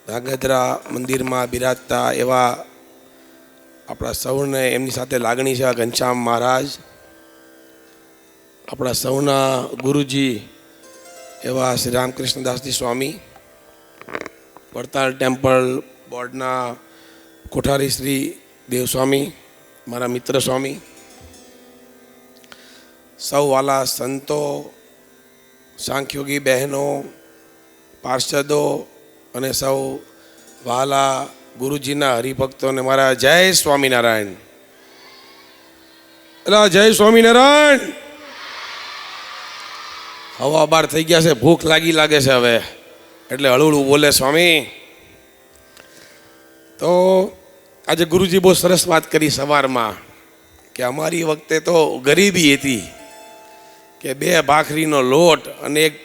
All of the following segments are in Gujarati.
ધ્રાંગધ્રા મંદિરમાં બિરાજતા એવા આપણા સૌને એમની સાથે લાગણી છે ઘનશ્યામ મહારાજ, આપણા સૌના ગુરુજી એવા શ્રી રામકૃષ્ણદાસજી સ્વામી, વડતાલ ટેમ્પલ બોર્ડના કોઠારી શ્રી દેવસ્વામી, મારા મિત્ર સ્વામી, સૌ વાલા સંતો, સાંખ્યોગી બહેનો, પાર્ષદો અને સૌ વાલા ગુરુજીના હરિભક્તોને મારા જય સ્વામિનારાયણ. એલા જય સ્વામિનારાયણ. હવા બાર થઈ ગયા છે, ભૂખ લાગે છે હવે, એટલે હળવું બોલે સ્વામી. તો આજે ગુરુજી બહુ સરસ વાત કરી સવારમાં કે અમારી વખતે તો ગરીબી હતી કે 2 ભાખરીનો લોટ અને 1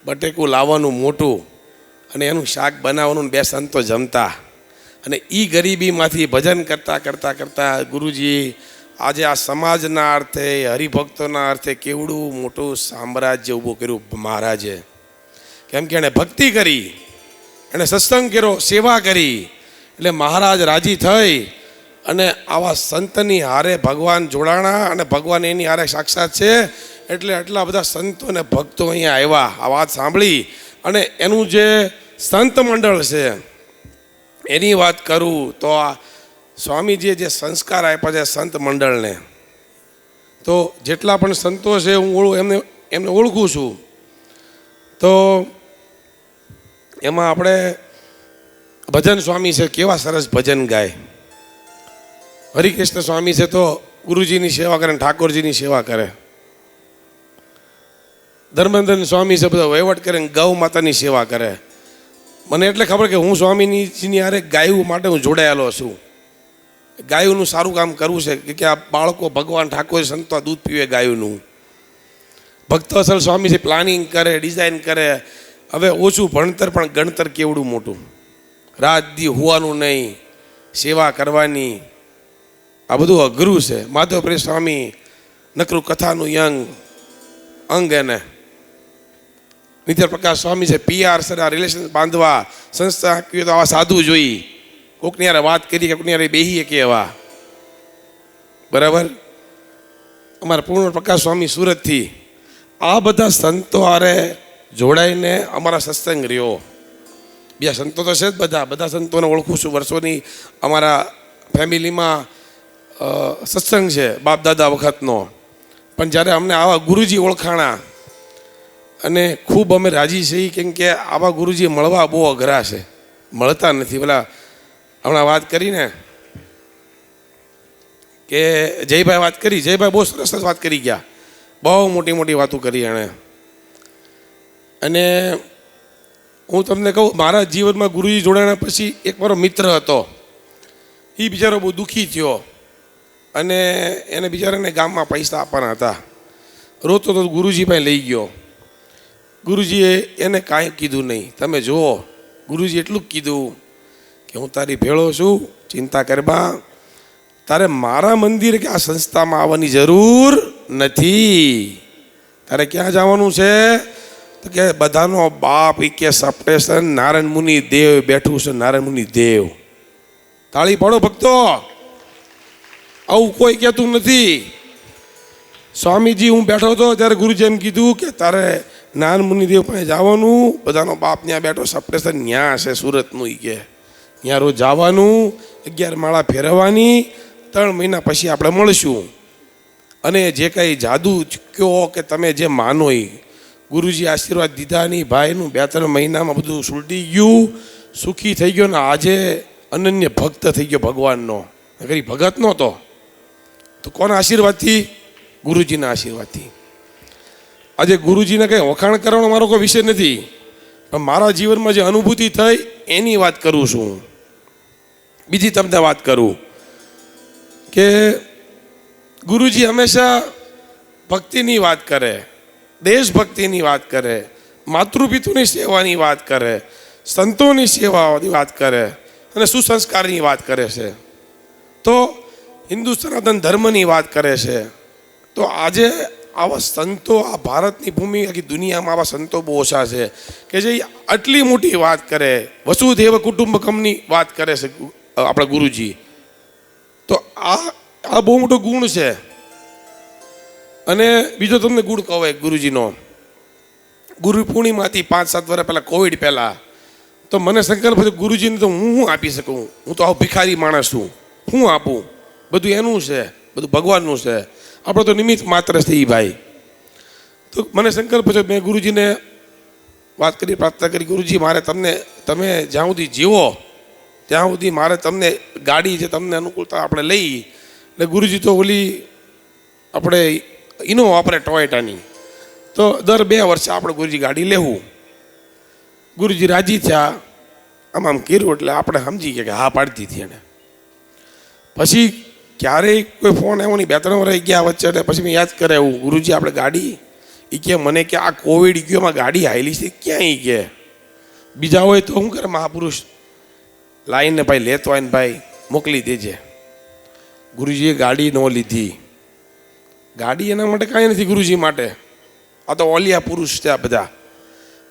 બટેકું લાવવાનું મોટું અને એનું શાક બનાવવાનું 2 સંતો જમતા, અને એ ગરીબીમાંથી ભજન કરતાં કરતાં કરતાં ગુરુજી આજે આ સમાજના અર્થે, હરિભક્તોના અર્થે કેવડું મોટું સામ્રાજ્ય ઊભું કર્યું મહારાજે. કેમ કે એણે ભક્તિ કરી, એણે સત્સંગ કર્યો, સેવા કરી, એટલે મહારાજ રાજી થઈ અને આવા સંતની હારે ભગવાન જોડાણા અને ભગવાન એની હારે સાક્ષાત છે. એટલે આટલા બધા સંતો અને ભક્તો અહીંયા આવ્યા આ વાત સાંભળી. અને એનું જે સંત મંડળ છે એની વાત કરું તો આ સ્વામીજીએ જે સંસ્કાર આપ્યા છે સંત મંડળને, તો જેટલા પણ સંતો છે હું એમને ઓળખું છું. તો એમાં આપણે ભજન સ્વામી છે, કેવા સરસ ભજન ગાય. હરિકૃષ્ણ સ્વામી છે તો ગુરુજીની સેવા કરે, ઠાકોરજીની સેવા કરે. ધર્મેન્દ્ર સ્વામી છે બધા વહીવટ કરે, ગૌ માતાની સેવા કરે. મને એટલે ખબર કે હું સ્વામીજીની હારે ગાયું માટે હું જોડાયેલો છું. ગાયુંનું સારું કામ કરવું છે કે આ બાળકો ભગવાન ઠાકોર સંતો દૂધ પીવે ગાયુંનું. ભક્ત અસલ સ્વામી છે, પ્લાનિંગ કરે, ડિઝાઇન કરે. હવે ઓછું ભણતર પણ ગણતર કેવડું મોટું. રાત દી હોવાનું નહીં, સેવા કરવાની, આ બધું અઘરું છે. માધવપ્રિય સ્વામી નકરું કથાનું અંગ એને. નિત્ય પ્રકાશ સ્વામી છે, PR સર આ રિલેશન બાંધવા સંસ્થા કહ્યું તો આવા સાધુ જોઈ, કોકની યારે વાત કરી, કોકની યારે બેહીએ કે એવા. બરાબર. અમારા પૂર્ણ પ્રકાશ સ્વામી સુરતથી. આ બધા સંતો હારે જોડાઈને અમારા સત્સંગ રહ્યો. બીજા સંતો તો છે જ, બધા સંતોને ઓળખું છું વર્ષોની. અમારા ફેમિલીમાં સત્સંગ છે બાપ દાદા વખતનો. પણ જ્યારે અમને આવા ગુરુજી ઓળખાણા અને ખૂબ અમે રાજી છીએ, કેમ કે આવા ગુરુજી મળવા બહુ અઘરા છે, મળતા નથી. પેલા હમણાં વાત કરીને કે જયભાઈ વાત કરી, જયભાઈ બહુ સરસ વાત કરી ગયા, બહુ મોટી મોટી વાતો કરી એણે. અને હું તમને કહું, મારા જીવનમાં ગુરુજી જોડાયા પછી એક મારો મિત્ર હતો, એ બિચારો બહુ દુઃખી થયો અને એને બિચારાને ગામમાં પૈસા આપવાના હતા. રોતો તો ગુરુજી પાસે લઈ ગયો. ગુરુજીએ એને કાંઈ કીધું નહીં. તમે જુઓ, ગુરુજી એટલું જ કીધું કે હું તારી ભેળો છું, ચિંતા કરવા. તારે મારા મંદિર કે આ સંસ્થામાં આવવાની જરૂર નથી. તારે ક્યાં જવાનું છે? તો કે બધાનો બાપ એ કે સપ્ટેશન નારાયણ મુનિ દેવ બેઠું છે, નારાયણ મુનિ દેવ. તાળી પાડો ભક્તો, આવું કોઈ કહેતું નથી. સ્વામીજી હું બેઠો હતો ત્યારે ગુરુજી એમ કીધું કે તારે નારાયણ મુનિ દેવ પાસે જવાનું, બધાનો બાપ ત્યાં બેઠો સપ્ટેશન ત્યાં છે સુરતનું. એ કે ત્યાં રોજ જવાનું, 11 માળા ફેરવવાની, 3 મહિના પછી આપણે મળશું. અને જે કંઈ જાદુ કહો કે તમે જે માનો એ ગુરુજી આશીર્વાદ દીધા નહીં. ભાઈનું 2-3 મહિનામાં બધું સુલટી ગયું, સુખી થઈ ગયો ને આજે અનન્ય ભક્ત થઈ ગયો ભગવાનનો. કરી ભગત નહોતો તો કોના આશીર્વાદથી? ગુરુજીના આશીર્વાદથી. આજે ગુરુજીને કંઈ વખાણ કરવાનો મારો કોઈ વિષય નથી, પણ મારા જીવનમાં જે અનુભૂતિ થઈ એની વાત કરું છું. બીજી તમને વાત કરું કે ગુરુજી હંમેશા ભક્તિની વાત કરે, દેશભક્તિની વાત કરે, માતૃપિતૃની સેવાની વાત કરે, સંતોની સેવાની વાત કરે અને સુસંસ્કારની વાત કરે છે. તો હિન્દુ સનાતન ધર્મની વાત કરે છે. તો આજે આવા સંતો આ ભારતની ભૂમિ આખી દુનિયામાં આવા સંતો બહુ ઓછા છે કે જે આટલી મોટી વાત કરે, વસુધૈવ કુટુંબકમની વાત કરે છે આપણા ગુરુજી. તો આ બહુ મોટો ગુણ છે. અને બીજો તમને ગુણ કહો એક ગુરુજીનો. ગુરુ પૂર્ણિમાથી 5-7 વર્ષ પહેલાં, કોવિડ પહેલાં, તો મને સંકલ્પ થયો ગુરુજીને તો હું આપી શકું. હું તો આવો ભિખારી માણસ છું, હું આપું? બધું એનું છે, બધું ભગવાનનું છે, આપણે તો નિમિત્ત માત્ર છે એ ભાઈ. તો મને સંકલ્પ થયો, મેં ગુરુજીને વાત કરી, પ્રાર્થના કરી, ગુરુજી મારે તમે જ્યાં સુધી જીવો ત્યાં સુધી મારે તમને ગાડી છે, તમને અનુકૂળતા આપણે લઈ. એટલે ગુરુજી તો ઓલી આપણે ઇનોવા વાપરે ટોયોટાની, તો દર 2 વર્ષે આપણે ગુરુજી ગાડી લેવું. ગુરુજી રાજી થયા, આમ કર્યું એટલે આપણે સમજી ગયા કે હા પાડતી હતી એને. પછી ક્યારેય કોઈ ફોન આવ્યો નહીં, 2-3 વર્ષ ગયા વચ્ચે. એટલે પછી મેં યાદ કરે એવું, ગુરુજી આપણે ગાડી, એ કે મને કે આ કોવિડ ગયોમાં ગાડી હાલી છે ક્યાં? એ કે બીજા હોય તો શું કરે મહાપુરુષ, લાઈને ભાઈ લેતો આવીને ભાઈ મોકલી દેજે. ગુરુજીએ ગાડી ન લીધી. ગાડી એના માટે કાંઈ નથી ગુરુજી માટે, આ તો ઓલિયા પુરુષ છે આ બધા.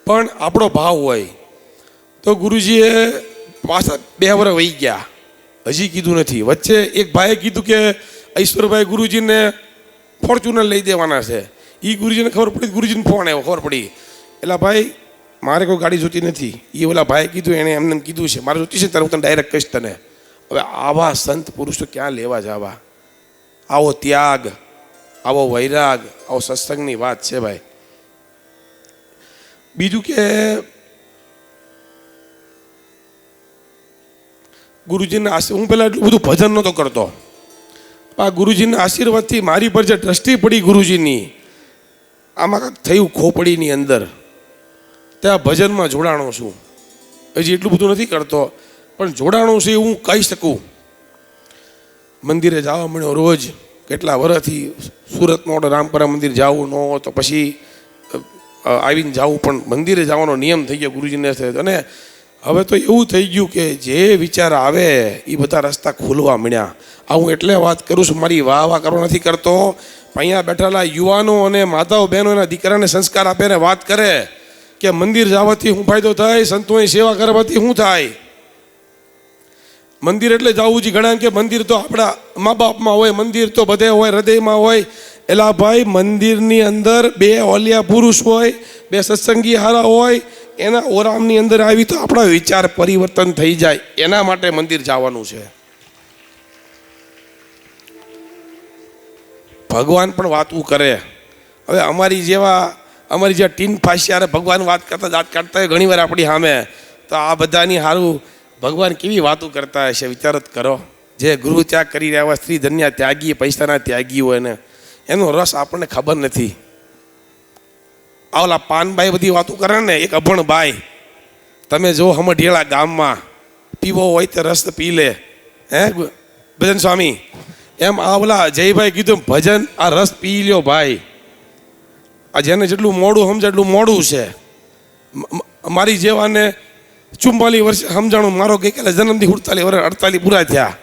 પણ આપણો ભાવ હોય તો ગુરુજીએ પાછા 2 વર્ષ વહી ગયા, હજી કીધું નથી. વચ્ચે એક ભાઈએ કીધું કે ઈશ્વરભાઈ ગુરુજીને ફોર્ચ્યુનર લઈ દેવાના છે. એ ગુરુજીને ખબર પડી, ગુરુજીને ફોન આવ્યો, ખબર પડી. એટલે ભાઈ મારે કોઈ ગાડી જોતી નથી, એ ઓલા ભાઈએ કીધું, એણે એમને કીધું છે મારે જોતી છે ત્યારે હું તને ડાયરેક્ટ કહીશ તને. હવે આવા સંત પુરુષો ક્યાં લેવા જવા? આવો ત્યાગ, આવો વૈરાગ, આવો સત્સંગની વાત છે ભાઈ. બીજું કે ગુરુજીના આશીર્વાદ, હું પહેલાં એટલું બધું ભજન નહોતો કરતો. આ ગુરુજીના આશીર્વાદથી મારી પર જે દ્રષ્ટિ પડી ગુરુજીની, આમાં કાંઈક થયું ખોપડીની અંદર, ત્યાં ભજનમાં જોડાણો છું. હજી એટલું બધું નથી કરતો પણ જોડાણું છે એવું હું કહી શકું. મંદિરે જવા મળ્યો રોજ, કેટલા વર્ષથી સુરતમાં રામપરા મંદિર જવું ન હોય તો પછી આવીને જવું, પણ મંદિરે જવાનો નિયમ થઈ ગયો ગુરુજીને. અને હવે તો એવું થઈ ગયું કે જે વિચાર આવે એ બધા રસ્તા ખુલવા મળ્યા. આ હું એટલે વાત કરું છું, મારી વાહ કરવા નથી કરતો. અહીંયા બેઠેલા યુવાનો અને માતાઓ બહેનો એના દીકરાને સંસ્કાર આપે ને વાત કરે કે મંદિર જવાથી શું ફાયદો થાય, સંતોની સેવા કરવાથી શું થાય. મંદિર એટલે જવું છે. ઘણા કે મંદિર તો આપણા મા બાપમાં હોય, મંદિર તો બધે હોય, હૃદયમાં હોય. એલા ભાઈ, મંદિરની અંદર 2 ઓલિયા પુરુષ હોય, 2 સત્સંગી હારા હોય, એના ઓરામની અંદર આવી તો આપણા વિચાર પરિવર્તન થઈ જાય. એના માટે મંદિર જવાનું છે. ભગવાન પણ વાતું કરે. હવે અમારી જે ટીન ફાસ્યારે ભગવાન વાત કરતા હોય ઘણી વાર આપણી સામે, તો આ બધાની સારું ભગવાન કેવી વાતો કરતા હશે વિચાર જ કરો. જે ગૃહ ત્યાગ કરી રહ્યા હોય, સ્ત્રી ધન્ય ત્યાગી, પૈસાના ત્યાગી હોય ને, એનો રસ આપણને ખબર નથી. આવલા પાનભાઈ બધી વાતો કરે ને, એક અભણ ભાઈ તમે જો હમઢિયાળા ગામમાં પીવો હોય તો રસ પી લે, હે ભજન સ્વામી. એમ આવલા જયભાઈ કીધું ભજન આ રસ પી લ્યો ભાઈ. આ જેને જેટલું મોડું સમજે એટલું મોડું છે. મારી જેવાને 44 વર્ષે સમજાણું, મારો ગઈકાલે જન્મથી 48 વર્ષ 48 પૂરા થયા.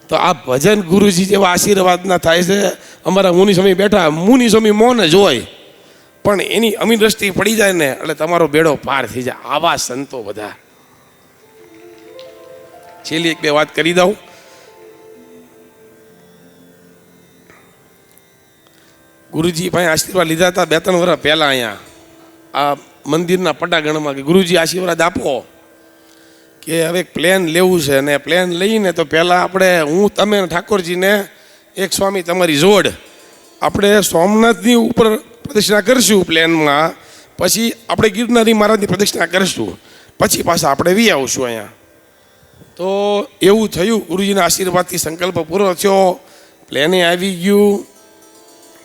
તો આ ભજન ગુરુજી જેવા આશીર્વાદના થાય છે. અમારા મુનિ સ્વામી બેઠા, મુનિ સ્વામી મૌન જ હોય, પણ એની અમી દ્રષ્ટિ પડી જાય ને એટલે તમારો બેડો પાર થઈ જાય. આવા સંતો બધા. છેલ્લી 1-2 વાત કરી દઉં. ગુરુજી પાસે આશીર્વાદ લીધા હતા 2-3 વર્ષ પહેલાં અહીંયા આ મંદિરના પટાગણમાં, કે ગુરુજી આશીર્વાદ આપો કે હવે એક પ્લેન લેવું છે. ને પ્લેન લઈને તો પહેલાં આપણે હું, તમે ઠાકોરજીને એક સ્વામી તમારી જોડ આપણે સોમનાથની ઉપર પ્રદક્ષિણા કરીશું પ્લેનમાં, પછી આપણે ગિરનારી મહારાજની પ્રદક્ષિણા કરીશું, પછી પાછા આપણે વી આવશું અહીંયા. તો એવું થયું. ગુરુજીના આશીર્વાદથી સંકલ્પ પૂરો થયો. પ્લેને આવી ગયું.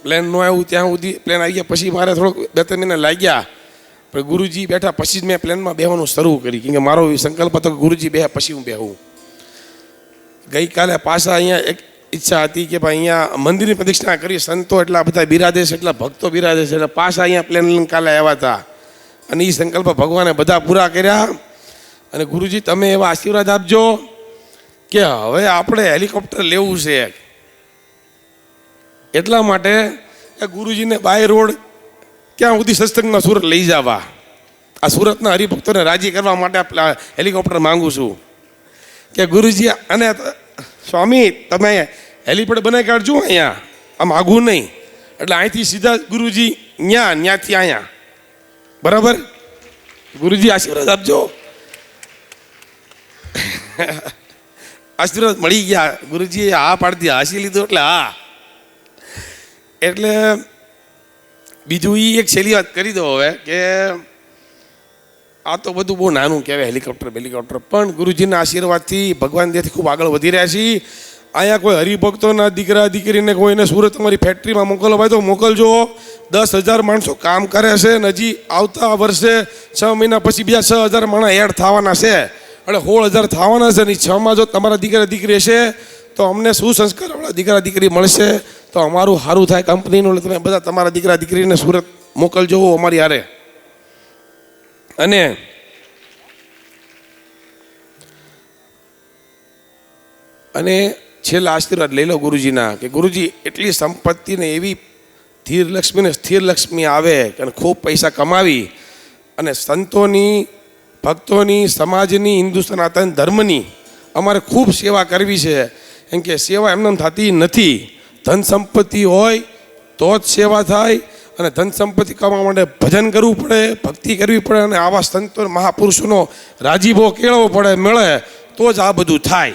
પ્લેન ન આવ્યું ત્યાં સુધી, પ્લેન આવી ગયા પછી મારે થોડોક 2-3 મહિના લાગ્યા. પણ ગુરુજી બેઠા પછી જ મેં પ્લેનમાં બેહવાનું શરૂ કરી, કેમ કે મારો સંકલ્પ હતો કે ગુરુજી બેહ્યા પછી હું બેહું. ગઈકાલે પાછા અહીંયા એક ઈચ્છા હતી કે ભાઈ અહીંયા મંદિરની પ્રદક્ષિણા કરી, સંતો એટલા બધા બિરાદે છે, એટલા ભક્તો બિરાદે છે, એટલે પાછા અહીંયા પ્લેન કાલે આવ્યા હતા. અને એ સંકલ્પ ભગવાને બધા પૂરા કર્યા. અને ગુરુજી તમે એવા આશીર્વાદ આપજો કે હવે આપણે હેલિકોપ્ટર લેવું છે. એટલા માટે કે ગુરુજીને બાય રોડ ક્યાં સુધી સત્સંગમાં સુરત લઈ જવા. આ સુરતના હરિભક્તોને રાજી કરવા માટે આ હેલિકોપ્ટર માંગુ છું કે ગુરુજી અને સ્વામી તમે હેલિપેડ બનાવી કાઢજો અહીંયા, આમ આઘું નહીં. એટલે અહીંથી સીધા ગુરુજી ત્યાંથી અહીંયા. બરાબર? ગુરુજી આશીર્વાદ આપજો. આશીર્વાદ મળી ગયા. ગુરુજીએ હા પાડતી, હાસી લીધું એટલે હા. એટલે બીજું એ એક છેલ્લી વાત કરી દો હવે કે આ તો બધું બહુ નાનું કહેવાય, હેલિકોપ્ટર પણ ગુરુજીના આશીર્વાદથી ભગવાન ત્યાંથી ખૂબ આગળ વધી રહ્યા છીએ. અહીંયા કોઈ હરિભક્તોના દીકરા દીકરીને કોઈને સુરત તમારી ફેક્ટરીમાં મોકલવો હોય તો મોકલજો. 10,000 માણસો કામ કરે છે ને હજી આવતા વર્ષે 6 મહિના પછી બીજા 6,000 માણસ એડ થવાના છે, એટલે 16,000 થવાના છે. ને 6માં જો તમારા દીકરા દીકરી હશે તો અમને સુસંસ્કારવાળા દીકરા દીકરી મળશે તો અમારું સારું થાય કંપનીનું. એટલે તમે બધા તમારા દીકરા દીકરીને સુરત મોકલજો અમારી હારે. અને છેલ્લા આશીર્વાદ લઈ લો ગુરુજીના કે ગુરુજી એટલી સંપત્તિને એવી ધીરલક્ષ્મીને સ્થિરલક્ષ્મી આવે અને ખૂબ પૈસા કમાવી અને સંતોની, ભક્તોની, સમાજની, હિન્દુ સનાતન ધર્મની અમારે ખૂબ સેવા કરવી છે. કેમ કે સેવા એમને થતી નથી. ધન સંપત્તિ હોય તો જ સેવા થાય અને ધન સંપત્તિ કમાવા માટે ભજન કરવું પડે, ભક્તિ કરવી પડે અને આવા સંતો મહાપુરુષોનો રાજીભો કેળવવો પડે, મળે તો જ આ બધું થાય.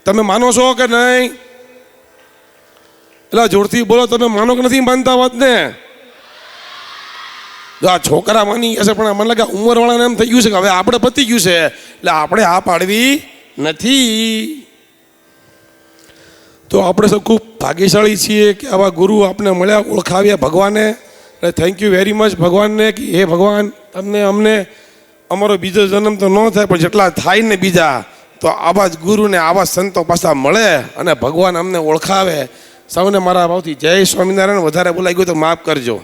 તમે માનો છો કે નહીં? એટલે જોરથી બોલો, તમે માનો કે નથી માનતા વાતને? જો આ છોકરા માની ગયા છે પણ મને લાગે ઉંમરવાળાને એમ થઈ ગયું છે કે હવે આપણે પતી ગયું છે એટલે આપણે આ પાડવી નથી. તો આપણે સૌ ખૂબ ભાગ્યશાળી છીએ કે આવા ગુરુ આપણે મળ્યા, ઓળખાવ્યા ભગવાને. એટલે થેન્ક યુ વેરી મચ ભગવાનને કે હે ભગવાન તમને અમને અમારો બીજો જન્મ તો ન થાય પણ જેટલા થાય ને બીજા તો આવા જ ગુરુને આવા સંતો પાછા મળે અને ભગવાન અમને ઓળખાવે. સૌને મારા ભાવથી જય સ્વામિનારાયણ. વધારે બોલાઈ ગયું તો માફ કરજો.